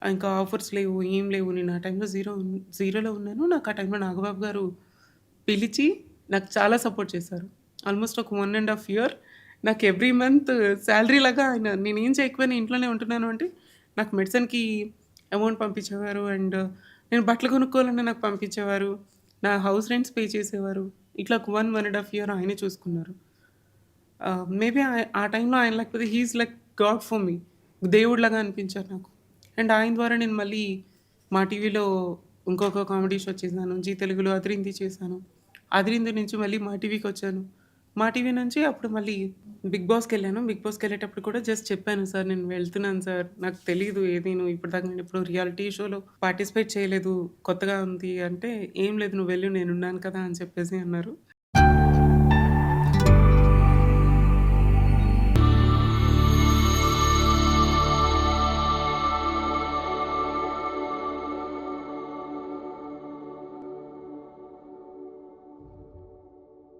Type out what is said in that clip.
ఇంకా ఆఫర్స్ లేవు, ఏం లేవు. నేను ఆ టైంలో జీరోలో ఉన్నాను. నాకు ఆ టైంలో నాగబాబు గారు పిలిచి నాకు చాలా సపోర్ట్ చేశారు. ఆల్‌మోస్ట్ ఒక 1 ½ ఇయర్ నాకు ఎవ్రీ మంత్ సాలరీ లాగా ఆయన నేనేం చేయకపోయినా ఇంట్లోనే ఉంటున్నాను అంటే, నాకు మెడిసిన్‌కి అమౌంట్ పంపించేవారు. అండ్ నేను బట్టలు కొనుక్కోవాలన్నా నాకు పంపించేవారు. నా హౌస్ రెంట్స్ పే చేసేవారు. ఇట్లా ఒక 1 ½ ఇయర్ ఆయనే చూసుకున్నారు. మేబీ ఆ టైంలో ఆయన లేకపోతే he is like god for me. దేవుడిలాగా అనిపించారు నాకు. అండ్ ఆయన ద్వారా నేను మళ్ళీ మా టీవీలో ఇంకొక కామెడీ షో చేశాను. జీ తెలుగులో 'అదిరింది' చేశాను. 'అదిరింది' నుంచి మళ్ళీ మా టీవీకొచ్చాను. మా టీవీ నుంచి అప్పుడు మళ్ళీ 'బిగ్ బాస్'కెళ్ళాను. 'బిగ్ బాస్'కెళ్ళేటప్పుడు కూడా జస్ట్ చెప్పాను, "సార్ నేను వెళ్తున్నాను సార్. నాకు తెలీదు ఏదీను. ఇప్పటిదాకా నేనెప్పుడు రియాలిటీ షోలో పార్టిసిపేట్ చేయలేదు. కొత్తగా ఉంది" అంటే, "ఏం లేదు నువ్వు వెళ్ళు నేనున్నాను కదా!" అని చెప్పేసి అన్నారు.